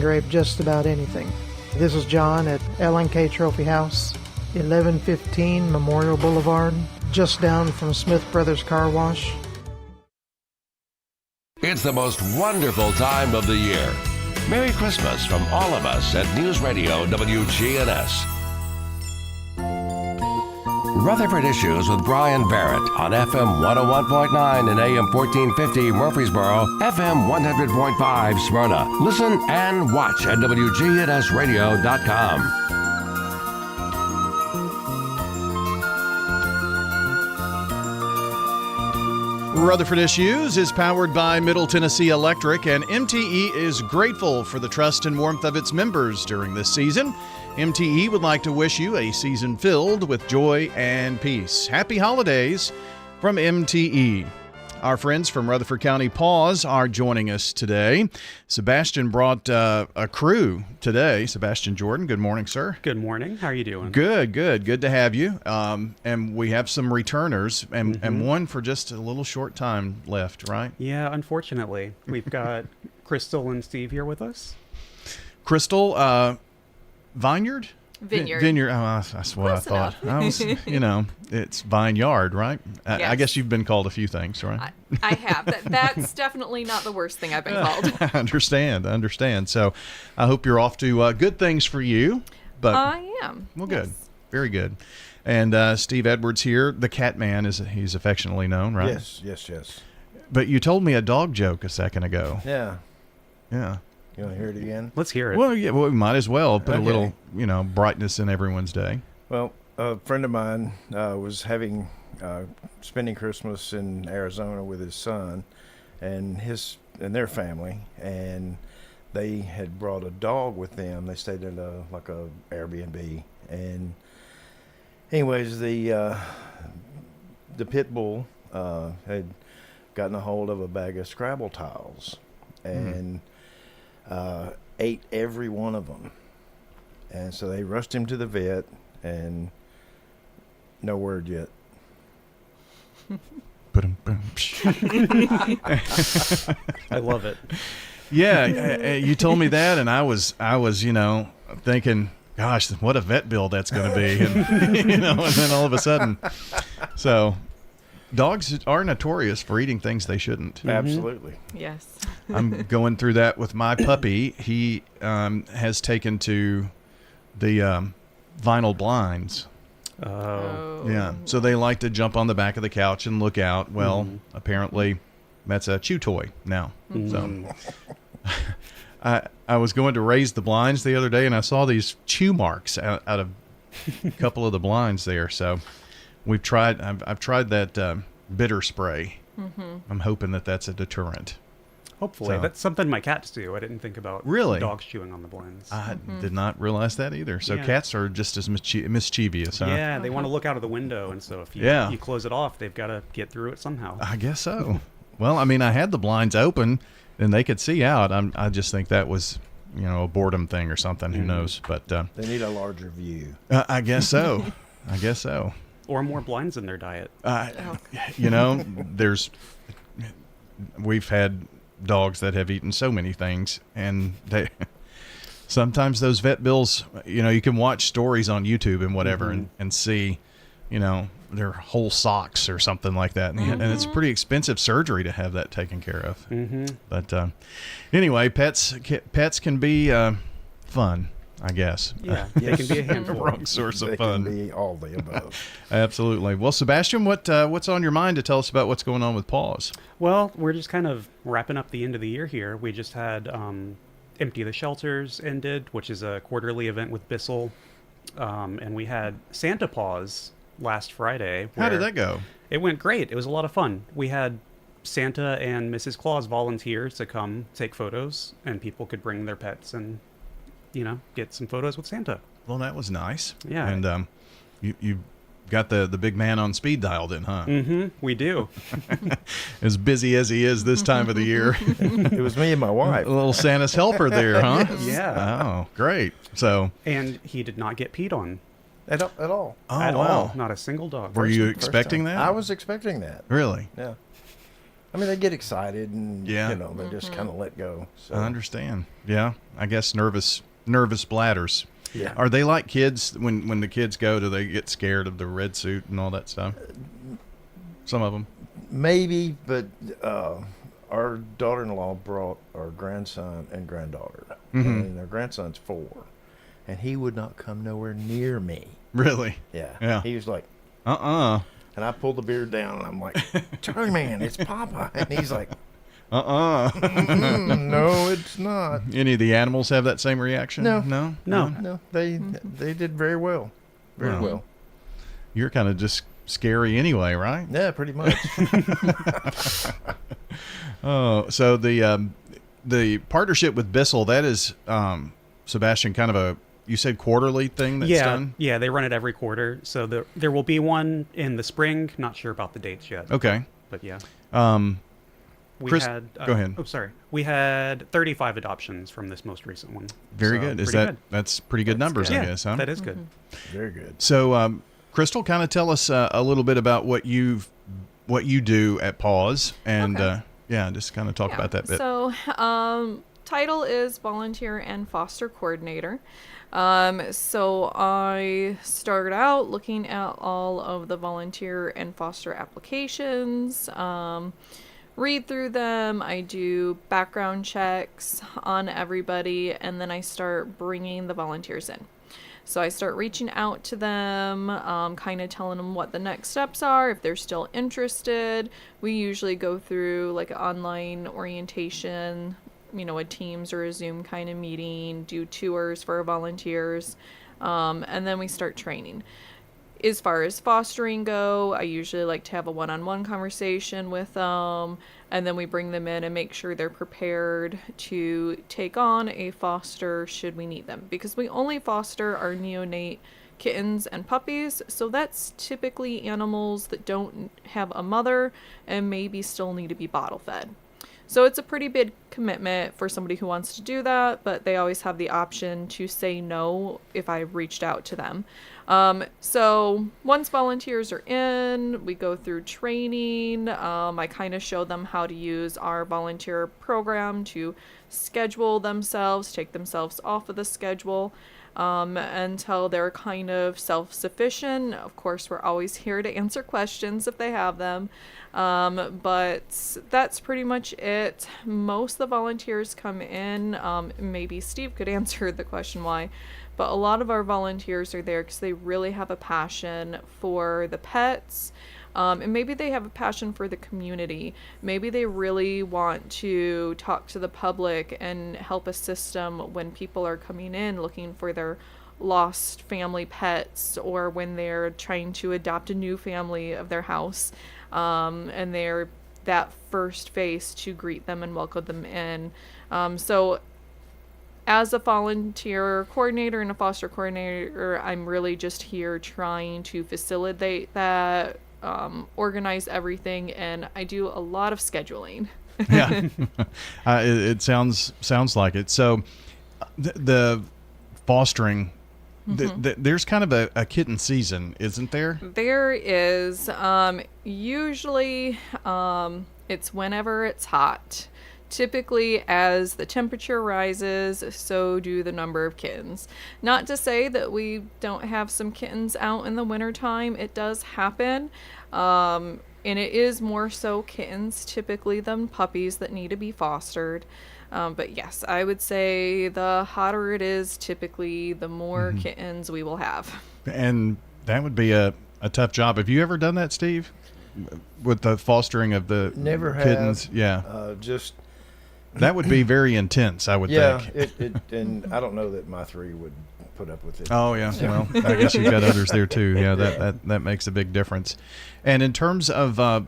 engrave just about anything. This is John at L&K Trophy House, 1115 Memorial Boulevard, just down from Smith Brothers Car Wash. It's the most wonderful time of the year. Merry Christmas from all of us at News Radio WGNS. Rutherford Issues with Brian Barrett on FM 101.9 and AM 1450 Murfreesboro, FM 100.5 Smyrna. Listen and watch at wgnsradio.com. Rutherford Issues is powered by Middle Tennessee Electric, and MTE is grateful for the trust and warmth of its members during this season. MTE would like to wish you a season filled with joy and peace. Happy holidays from MTE. Our friends from Rutherford County PAWS are joining us today. Sebastian brought a crew today. Sebastian Jordan, good morning, sir. Good morning. How are you doing? Good to have you. And we have some returners, and one for just a little short time left, right? Yeah, unfortunately. We've got Crystal and Steve here with us. Crystal, Vineyard? Vineyard. Oh, that's what I thought. I was, it's Vineyard, right? Yes. I guess you've been called a few things, right? I have. That's definitely not the worst thing I've been called. I understand. So I hope you're off to good things for you. But I am. Well, good. Yes. Very good. And Steve Edwards here, the Cat Man, he's affectionately known, right? Yes. But you told me a dog joke a second ago. Yeah. You want to hear it again? Let's hear it. Well, yeah, we might as well put a little, brightness in everyone's day. Well, a friend of mine was spending Christmas in Arizona with his son and their family, and they had brought a dog with them. They stayed at a Airbnb, and anyways, the pit bull had gotten a hold of a bag of Scrabble tiles, and ate every one of them. And so they rushed him to the vet, and no word yet. I love it. Yeah, you told me that, and I was thinking, gosh, what a vet bill that's going to be, and and then all of a sudden, so dogs are notorious for eating things they shouldn't. Mm-hmm. Absolutely. Yes. I'm going through that with my puppy. He has taken to the vinyl blinds. Oh. Yeah. So they like to jump on the back of the couch and look out. Well, apparently that's a chew toy now. So I was going to raise the blinds the other day, and I saw these chew marks out of a couple of the blinds there. So I've tried that bitter spray. I'm hoping that's a deterrent. Hopefully. So, that's something my cats do. I didn't think about really dogs chewing on the blinds. I did not realize that either. So cats are just as mischievous, huh? Yeah, they want to look out of the window, and so if you close it off, they've got to get through it somehow. I guess so. Well, I mean, I had the blinds open, and they could see out. I just think that was, a boredom thing or something. Who knows? But they need a larger view. I guess so. Or more blinds in their diet. We've had dogs that have eaten so many things, and sometimes those vet bills, you can watch stories on YouTube and whatever and see, their whole socks or something like that. And it's pretty expensive surgery to have that taken care of. But anyway, pets can be fun, I guess. Yeah, they can be a handful. Wrong source of fun. They can be all the above. Absolutely. Well, Sebastian, what's on your mind to tell us about what's going on with PAWS? Well, we're just kind of wrapping up the end of the year here. We just had Empty the Shelters ended, which is a quarterly event with Bissell. And we had Santa Paws last Friday. How did that go? It went great. It was a lot of fun. We had Santa and Mrs. Claus volunteer to come take photos, and people could bring their pets and get some photos with Santa. Well, that was nice. Yeah. And you got the big man on speed dial then, huh? We do. As busy as he is this time of the year. It was me and my wife. A little Santa's helper there, huh? Yeah. Oh, great. So. And he did not get peed on. At all. Oh, at wow. all. Not a single dog. Were you expecting that? I was expecting that. Really? Yeah. I mean, they get excited and, Yeah. they just kind of let go. So. I understand. Yeah, I guess nervous bladders. Yeah. Are they like kids when the kids go? Do they get scared of the red suit and all that stuff? Some of them. Maybe, but our daughter-in-law brought our grandson and granddaughter, and our grandson's 4, and he would not come nowhere near me. Really? Yeah. He was like, and I pulled the beard down, and I'm like, Charlie, man, it's Papa. And he's like, no, it's not. Any of the animals have that same reaction? No. No. They did very well. Very well. You're kind of just scary anyway, right? Yeah, pretty much. Oh, so the partnership with Bissell, that is, Sebastian, kind of you said quarterly thing that's done? Yeah, they run it every quarter. So there will be one in the spring. Not sure about the dates yet. Okay. But yeah. Chris, go ahead. Oh, sorry. We had 35 adoptions from this most recent one. Very good. That's pretty good numbers, good. I guess, huh? That is good. Very good. So, Crystal, kind of tell us a little bit about what you do at PAWS, and just kind of talk about that bit. So, title is Volunteer and Foster Coordinator. So I started out looking at all of the volunteer and foster applications, read through them. I do background checks on everybody, and then I start bringing the volunteers in. So I start reaching out to them, kind of telling them what the next steps are, if they're still interested. We usually go through like an online orientation, a Teams or a Zoom kind of meeting, do tours for our volunteers, and then we start training. As far as fostering go, I usually like to have a one-on-one conversation with them, and then we bring them in and make sure they're prepared to take on a foster should we need them. Because we only foster our neonate kittens and puppies, so that's typically animals that don't have a mother and maybe still need to be bottle fed. So it's a pretty big commitment for somebody who wants to do that, but they always have the option to say no if I reached out to them. So once volunteers are in, we go through training. I kind of show them how to use our volunteer program to schedule themselves, take themselves off of the schedule, until they're kind of self-sufficient. Of course, we're always here to answer questions if they have them. But that's pretty much it. Most of the volunteers come in, maybe Steve could answer the question why, but a lot of our volunteers are there because they really have a passion for the pets. And maybe they have a passion for the community. Maybe they really want to talk to the public and help assist them when people are coming in looking for their lost family pets, or when they're trying to adopt a new family of their house. And they're that first face to greet them and welcome them in. So as a volunteer coordinator and a foster coordinator, I'm really just here trying to facilitate that, organize everything, and I do a lot of scheduling. Yeah, it sounds like it. So the fostering, there's kind of a kitten season, isn't there? There is. Usually it's whenever it's hot. Typically, as the temperature rises, so do the number of kittens. Not to say that we don't have some kittens out in the wintertime. It does happen. And it is more so kittens typically than puppies that need to be fostered. But yes, I would say the hotter it is, typically the more kittens we will have. And that would be a tough job. Have you ever done that, Steve? With the fostering of the kittens? Yeah. Just... That would be very intense, I would think. Yeah, and I don't know that my 3 would put up with it. Oh, yeah. Well, I guess you've got others there, too. Yeah, that makes a big difference. And in terms of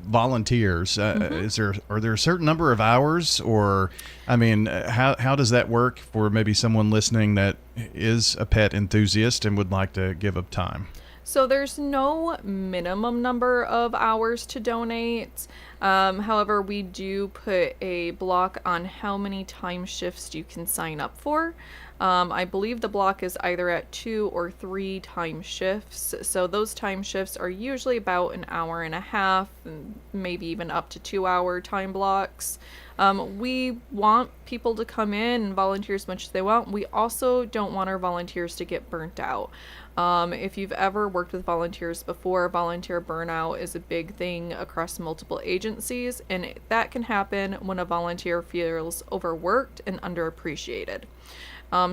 volunteers, are there a certain number of hours? Or, I mean, how does that work for maybe someone listening that is a pet enthusiast and would like to give up time? So there's no minimum number of hours to donate. However, we do put a block on how many time shifts you can sign up for. I believe the block is either at 2 or 3 time shifts. So those time shifts are usually about an hour and a half, and maybe even up to 2-hour time blocks. We want people to come in and volunteer as much as they want. We also don't want our volunteers to get burnt out. If you've ever worked with volunteers before, volunteer burnout is a big thing across multiple agencies, and that can happen when a volunteer feels overworked and underappreciated.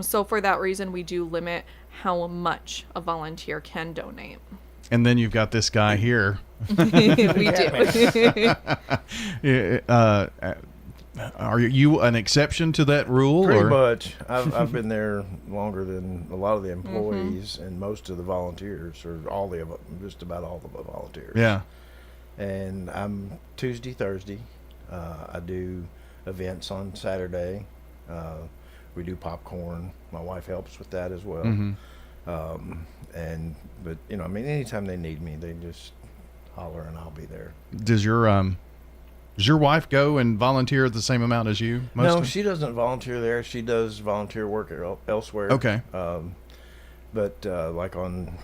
So for that reason, we do limit how much a volunteer can donate. And then you've got this guy here. We do. Are you an exception to that rule? Pretty or? much. I've been there longer than a lot of the employees and most of the volunteers, or just about all of the volunteers. Yeah. And I'm Tuesday, Thursday. I do events on Saturday. We do popcorn. My wife helps with that as well. But anytime they need me, they just holler and I'll be there. Does your wife go and volunteer the same amount as you? No, she doesn't volunteer there. She does volunteer work elsewhere. Okay. But like on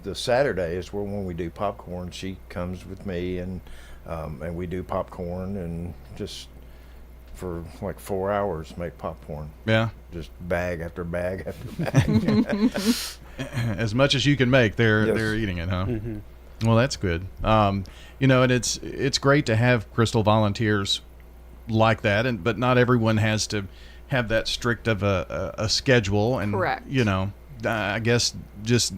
the Saturdays, when we do popcorn, she comes with me and we do popcorn and just for like 4 hours make popcorn. Yeah. Just bag after bag after bag. As much as you can make, they're Yes. eating it, huh? Well, that's good. And it's great to have Crystal volunteers like that, but not everyone has to have that strict of a schedule. And Correct. I guess just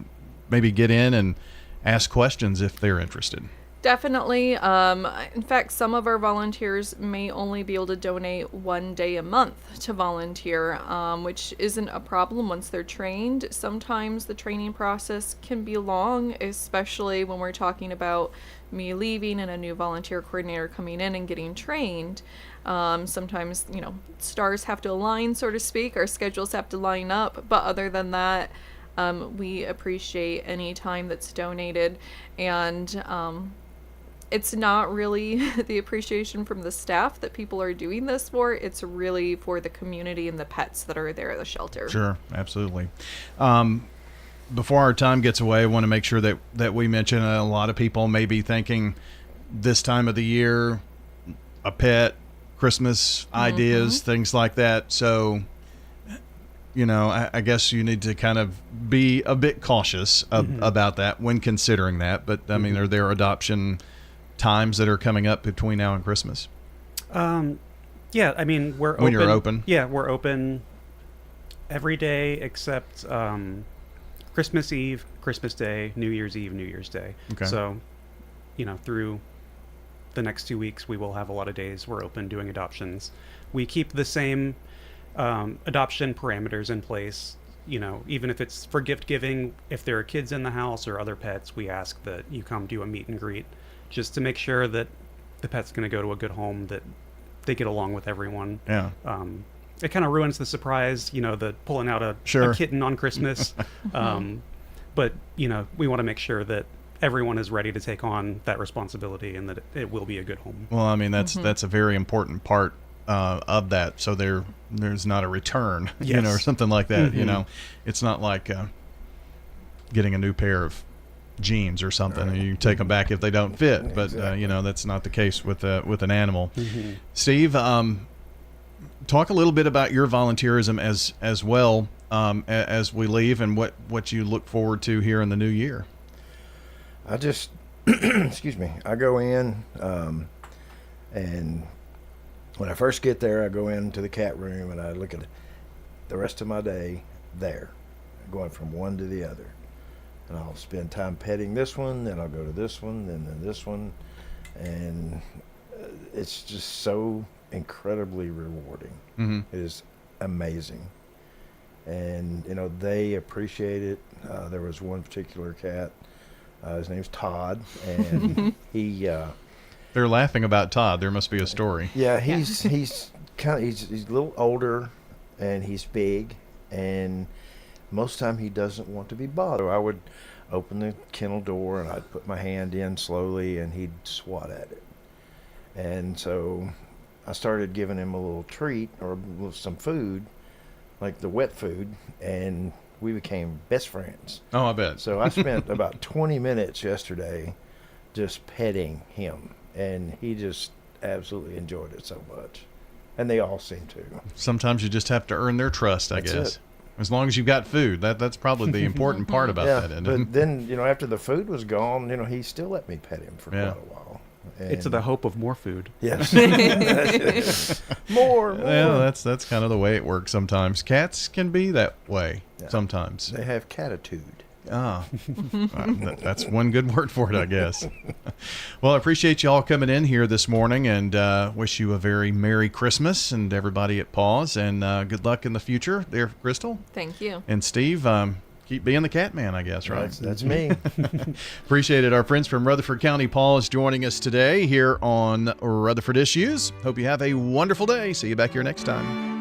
maybe get in and ask questions if they're interested. Definitely. In fact, some of our volunteers may only be able to donate 1 day a month to volunteer, which isn't a problem once they're trained. Sometimes the training process can be long, especially when we're talking about me leaving and a new volunteer coordinator coming in and getting trained. Sometimes, stars have to align, so to speak. Our schedules have to line up. But other than that, we appreciate any time that's donated. And it's not really the appreciation from the staff that people are doing this for. It's really for the community and the pets that are there at the shelter. Sure, absolutely. Before our time gets away, I want to make sure that we mention a lot of people may be thinking this time of the year, a pet, Christmas ideas, things like that. So, I guess you need to kind of be a bit cautious about that when considering that. But, I mean, are there adoption times that are coming up between now and Christmas? Yeah, I mean, we're open. When you're open? Yeah, we're open every day except Christmas Eve, Christmas Day, New Year's Eve, New Year's Day. Okay. So, through the next 2 weeks, we will have a lot of days we're open doing adoptions. We keep the same adoption parameters in place. Even if it's for gift giving, if there are kids in the house or other pets, we ask that you come do a meet and greet, just to make sure that the pet's going to go to a good home, that they get along with everyone. Yeah. It kind of ruins the surprise, the pulling out a kitten on Christmas. But, we want to make sure that everyone is ready to take on that responsibility and that it will be a good home. Well, I mean, that's a very important part of that. So there's not a return, Yes. Or something like that. It's not like getting a new pair of jeans or something, and you take them back if they don't fit. But Exactly. that's not the case with an animal. Steve, talk a little bit about your volunteerism as well as we leave, and what you look forward to here in the new year. I just, excuse me, I go in, and when I first get there, I go into the cat room and I look at the rest of my day there, going from one to the other. And I'll spend time petting this one, then I'll go to this one, then this one. And it's just so incredibly rewarding. It is amazing. And, they appreciate it. There was one particular cat. His name's Todd. And he... They're laughing about Todd. There must be a story. Yeah, he's a little older, and he's big, and most time he doesn't want to be bothered. I would open the kennel door and I'd put my hand in slowly and he'd swat at it. And so I started giving him a little treat or some food, like the wet food, and we became best friends. Oh, I bet. So I spent about 20 minutes yesterday just petting him, and he just absolutely enjoyed it so much. And they all seem to. Sometimes you just have to earn their trust, I That's guess. it. As long as you've got food. That's probably the important part about that, isn't it? But then, after the food was gone, he still let me pet him for Yeah. quite a while. It's the hope of more food. Yes. more. Yeah, that's kind of the way it works sometimes. Cats can be that way sometimes. They have catitude. That's one good word for it, I guess. Well, I appreciate you all coming in here this morning, and wish you a very Merry Christmas and everybody at PAWS, and good luck in the future there, Crystal. Thank you. And Steve, keep being the cat man, I guess, right? That's me. Appreciate it. Our friends from Rutherford County PAWS joining us today here on Rutherford Issues. Hope you have a wonderful day. See you back here next time.